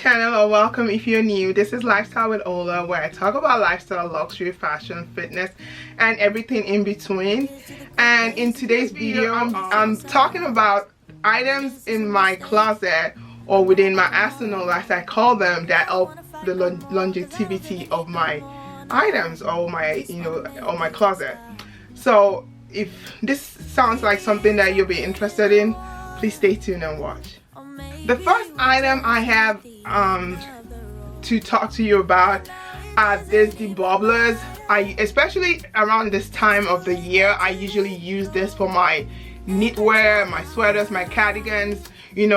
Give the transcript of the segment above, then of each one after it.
channel, or welcome if you're new. This is Lifestyle with Ola, where I talk about lifestyle, luxury, fashion, fitness, and everything in between. And in today's video, I'm talking about items in my closet or within my arsenal, as I call them, that help the longevity of my items or my or my closet. So if this sounds like something that you'll be interested in, please stay tuned and watch. The first item I have to talk to you about are these debubblers. Especially around this time of the year, I usually use this for my knitwear, my sweaters, my cardigans,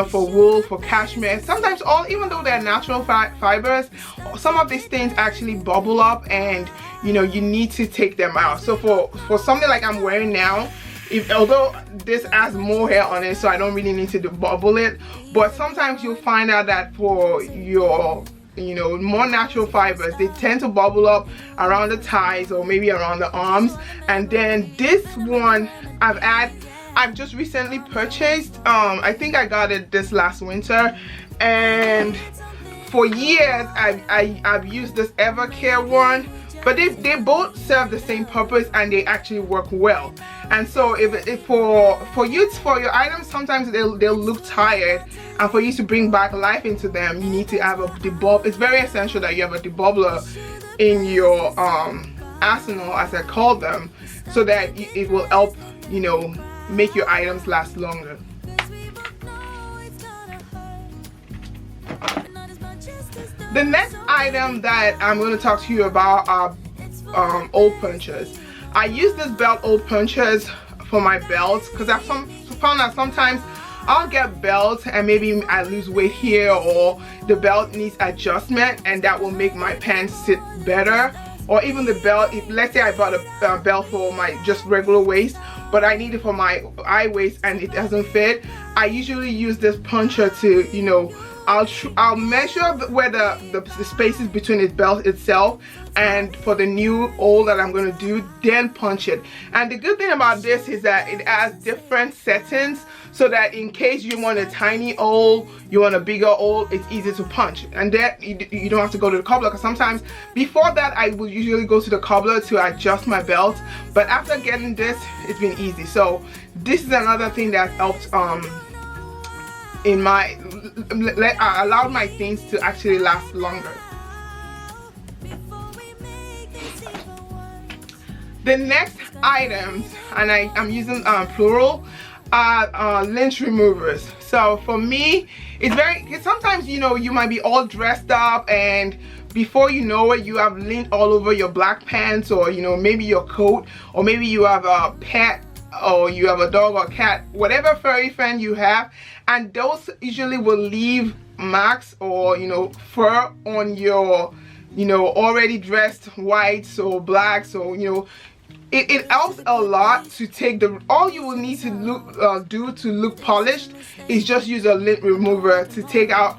for wool, for cashmere. Sometimes, even though they're natural fibers, some of these things actually bubble up, and you need to take them out. So for something like I'm wearing now, although this has more hair on it, so I don't really need to bubble it, but sometimes you'll find out that for your more natural fibers, they tend to bubble up around the thighs or maybe around the arms. And then this one I've just recently purchased. I think I got it this last winter, and for years I've used this Evercare one, but they both serve the same purpose and they actually work well. And so if for your items, sometimes they'll look tired, and for you to bring back life into them, you need to have a debub. It's very essential that you have a debubbler in your arsenal, as I call them, so that it will help make your items last longer. The next item that I'm going to talk to you about are hole punchers. I use this belt hole punchers for my belts because I've found out sometimes I'll get belts and maybe I lose weight here, or the belt needs adjustment, and that will make my pants sit better. Or even the belt, let's say I bought a belt for my just regular waist, but I need it for my high waist and it doesn't fit. I usually use this puncher to, I'll measure where the spaces between its belt itself and for the new hole that I'm going to do, then punch it. And the good thing about this is that it has different settings, so that in case you want a tiny hole, you want a bigger hole, it's easy to punch. And then you don't have to go to the cobbler, because sometimes before that I would usually go to the cobbler to adjust my belt, but after getting this, it's been easy. So this is another thing that helped allowed my things to actually last longer. The next items, and I'm using plural, are lint removers. So for me, sometimes you might be all dressed up, and before you know it, you have lint all over your black pants, or maybe your coat, or maybe you have a pet, or you have a dog or cat, whatever furry friend you have, and those usually will leave marks or fur on your already dressed whites or blacks, or it helps a lot to take all you will need to do to look polished is just use a lint remover to take out.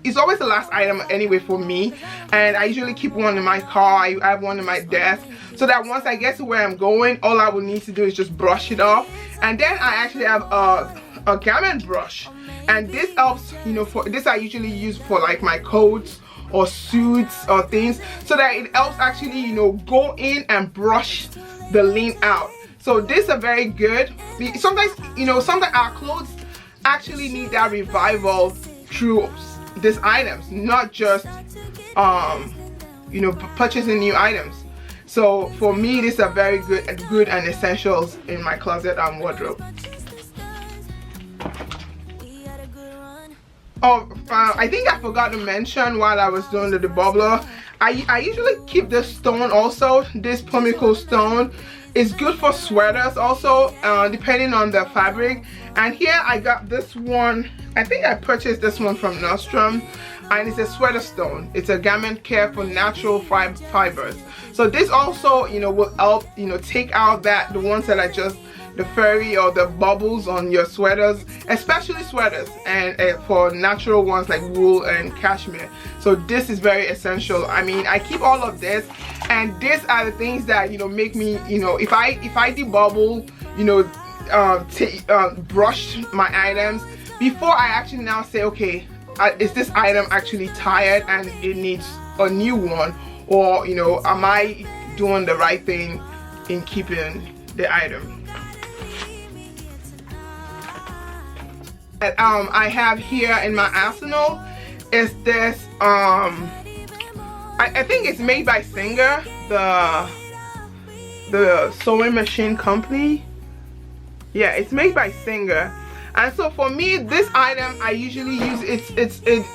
It's always the last item anyway for me, and I usually keep one in my car. I have one in my desk, so that once I get to where I'm going, all I will need to do is just brush it off. And then I actually have a garment brush, and this helps, for this I usually use for like my coats or suits or things, so that it helps actually go in and brush the lint out. So this is very good. Sometimes sometimes our clothes actually need that revival through these items, not just purchasing new items. So for me, these are very good and essentials in my closet and wardrobe. I think I forgot to mention while I was doing the debubbler, I usually keep this stone also. This pumice stone is good for sweaters also, depending on the fabric. And here I got this one. I think I purchased this one from Nordstrom, and it's a sweater stone. It's a garment care for natural fibers. So this also will help take out the ones that are just the furry or the bubbles on your sweaters, especially sweaters, and for natural ones like wool and cashmere. So this is very essential. I mean, I keep all of this, and these are the things that make me if I debubble, brush my items before I actually now say, okay, is this item actually tired and it needs a new one, or you know, am I doing the right thing in keeping the item. And, I have here in my arsenal is this I think it's made by Singer, the sewing machine company. Yeah, it's made by Singer. And so for me, this item I usually use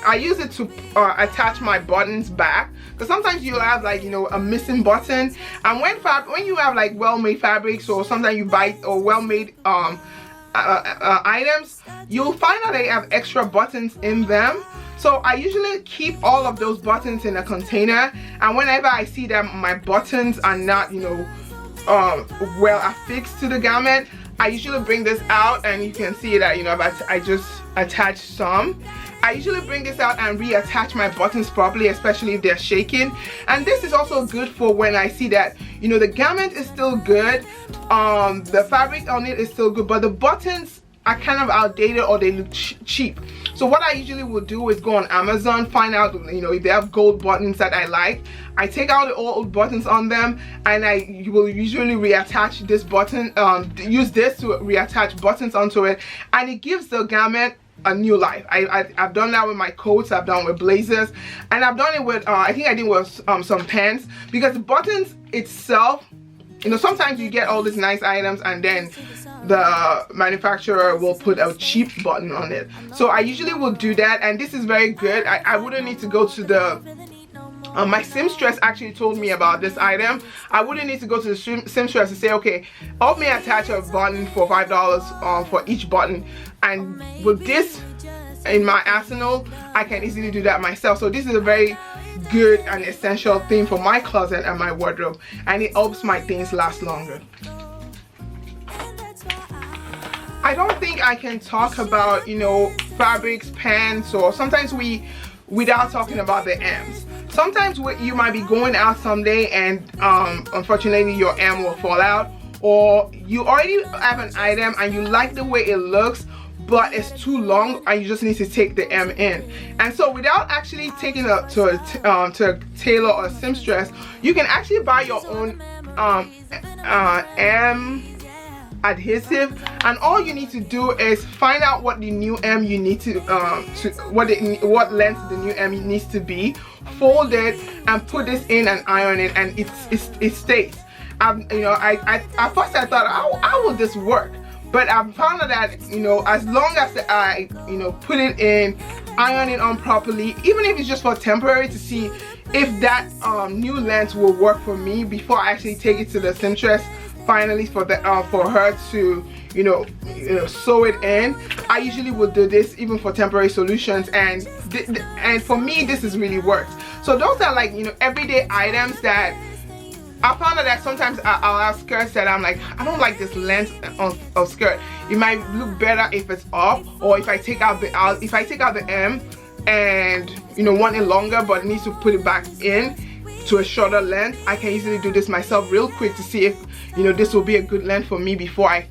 I use it to attach my buttons back, because sometimes you'll have like, you know, a missing button, and when you have like well-made fabrics, or sometimes you buy or well-made items, you'll find out they have extra buttons in them. So I usually keep all of those buttons in a container, and whenever I see that my buttons are not, you know, well affixed to the garment, I usually bring this out, and you can see that, you know, I just attach some. I usually bring this out and reattach my buttons properly, especially if they're shaking. And this is also good for when I see that, you know, the garment is still good, the fabric on it is still good, but the buttons are kind of outdated or they look cheap. So what I usually will do is go on Amazon, find out, you know, if they have gold buttons that I like. I take out the old buttons on them, and you will usually reattach this button, use this to reattach buttons onto it, and it gives the garment a new life. I've done that with my coats, I've done with blazers, and I've done it with I think I did with some pants, because the buttons itself, you know, sometimes you get all these nice items and then the manufacturer will put a cheap button on it. So I usually will do that, and this is very good. I wouldn't need to go to the my seamstress actually told me about this item. I wouldn't need to go to the seamstress and say, okay, help me attach a button for $5 for each button. And with this in my arsenal, I can easily do that myself. So this is a very good and essential thing for my closet and my wardrobe, and it helps my things last longer. I don't think I can talk about, you know, fabrics, pants, or sometimes without talking about the M's. Sometimes you might be going out someday and unfortunately your M will fall out, or you already have an item and you like the way it looks, but it's too long and you just need to take the M in. And so without actually taking it to a tailor or a seamstress, you can actually buy your own M adhesive, and all you need to do is find out what the new M you need to what length the new M needs to be, fold it and put this in and iron it, and it stays. You know, at first I thought, how will this work? But I've found out that, you know, as long as I, you know, put it in, iron it on properly, even if it's just for temporary, to see if that new length will work for me before I actually take it to the seamstress finally for her to, you know, sew it in. I usually would do this even for temporary solutions, and for me this has really worked. So those are like, you know, everyday items that I found out that sometimes I'll have skirts that I'm like, I don't like this length of skirt. It might look better if it's up, or if I take out the M and, you know, want it longer but needs to put it back in to a shorter length. I can easily do this myself real quick to see if, you know, this will be a good length for me before I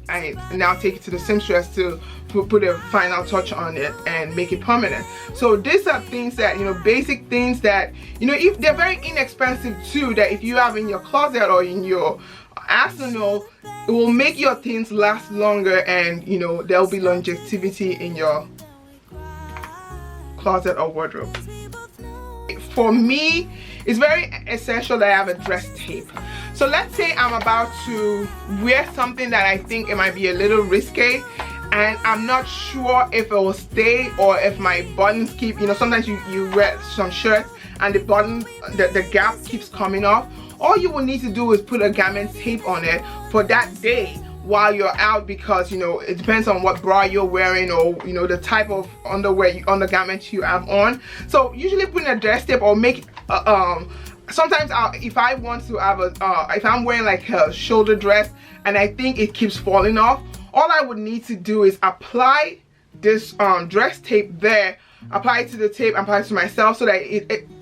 now take it to the seamstress to put a final touch on it and make it permanent. So these are things that, you know, basic things that, you know, if they're very inexpensive too, that if you have in your closet or in your arsenal, it will make your things last longer, and, you know, there'll be longevity in your closet or wardrobe. For me, it's very essential that I have a dress tape. So let's say I'm about to wear something that I think it might be a little risque, and I'm not sure if it will stay or if my buttons keep, you know, sometimes you wear some shirts and the button, the gap keeps coming off. All you will need to do is put a garment tape on it for that day while you're out, because, you know, it depends on what bra you're wearing, or, you know, the type of undergarment you have on. So usually putting a dress tape, or make sometimes if I want to have if I'm wearing like a shoulder dress and I think it keeps falling off, all I would need to do is apply this dress tape there, apply it to the tape, apply it to myself, so that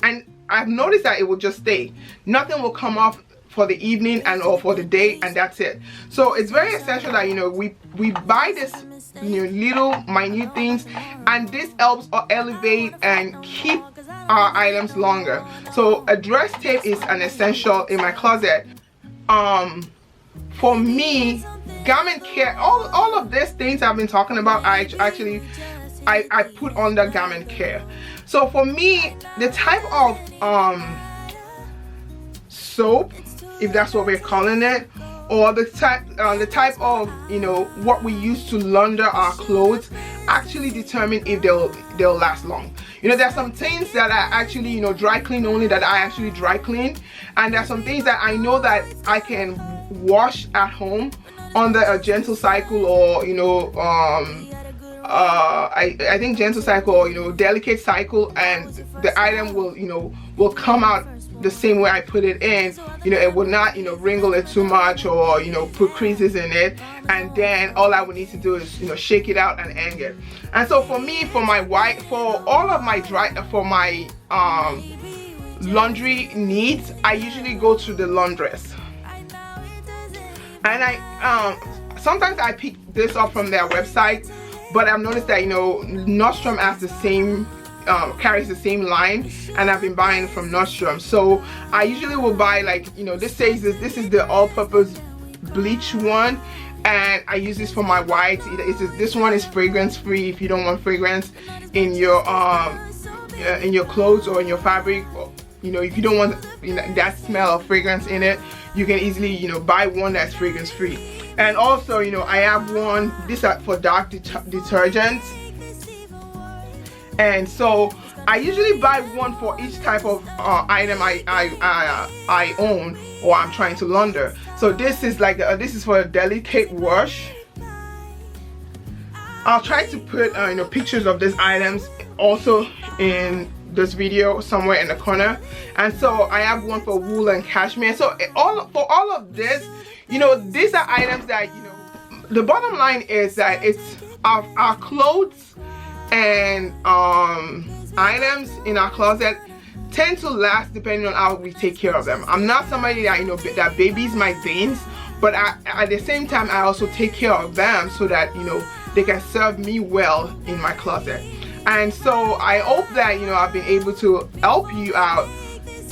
and I've noticed that it will just stay. Nothing will come off for the evening and or for the day, and that's it. So it's very essential that, you know, we buy this, you know, little minute things, and this helps elevate and keep our items longer. So address tape is an essential in my closet. For me, garment care, all of these things I've been talking about, I put under garment care. So for me, the type of soap, if that's what we're calling it, or the type of, you know, what we use to launder our clothes actually determine if they'll last long. You know, there's some things that I actually, you know, dry clean only, that I actually dry clean, and there's some things that I know that I can wash at home under a gentle cycle, or, you know, I think gentle cycle, or, you know, delicate cycle, and the item will, you know, will come out the same way I put it in. You know, it will not, you know, wrinkle it too much, or, you know, put creases in it, and then all I would need to do is, you know, shake it out and hang it. And so for me, for all of my laundry needs, I usually go to the Laundress. And sometimes I pick this up from their website, but I've noticed that, you know, Nordstrom has the same carries the same line, and I've been buying from Nordstrom. So I usually will buy, like, you know, this says this is the all-purpose bleach one, and I use this for my whites. This one is fragrance free if you don't want fragrance in your clothes or in your fabric, or, you know, if you don't want, you know, that smell of fragrance in it, you can easily, you know, buy one that's fragrance free. And also, you know, I have one, these are for dark detergents. And so I usually buy one for each type of item I own or I'm trying to launder. So this is like this is for a delicate wash. I'll try to put you know, pictures of these items also in this video somewhere in the corner. And so I have one for wool and cashmere. So for all of this, you know, these are items that, you know, the bottom line is that it's our clothes and items in our closet tend to last depending on how we take care of them. I'm not somebody that, you know, that babies my things, but at the same time I also take care of them so that, you know, they can serve me well in my closet. And so I hope that, you know, I've been able to help you out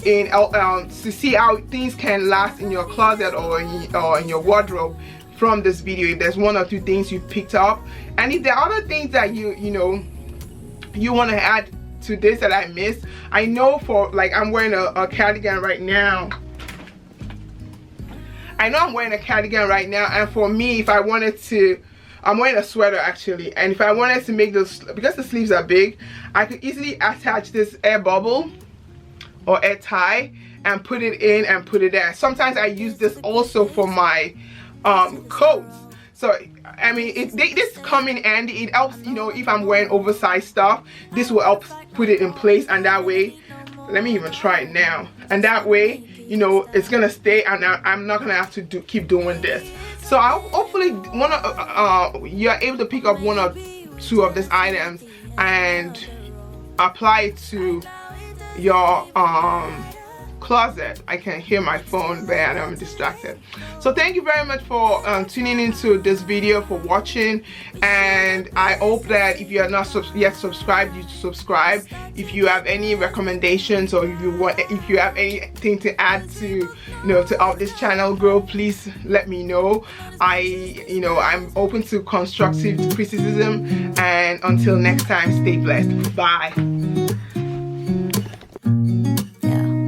in to see how things can last in your closet or in your wardrobe from this video. If there's one or two things you picked up, and if there are other things that you know you want to add to this that I missed. I know, for like, I'm wearing a cardigan right now. I know I'm wearing a cardigan right now, and for me, if I wanted to, I'm wearing a sweater actually, and if I wanted to make those, because the sleeves are big, I could easily attach this air bubble or air tie and put it in and put it there. Sometimes I use this also for my coats. So I mean, this come in handy. It helps, you know, if I'm wearing oversized stuff, this will help put it in place, and that way, let me even try it now, and that way, you know, it's gonna stay, and I'm not gonna have to keep doing this. So I'll hopefully you're able to pick up one or two of these items and apply it to your closet. I can hear my phone there and I'm distracted. So thank you very much for tuning into this video, for watching, and I hope that if you are not yet subscribed, you subscribe. If you have any recommendations, or if you have anything to add to, you know, to help this channel grow, please let me know. I'm open to constructive criticism, and until next time, stay blessed. Bye.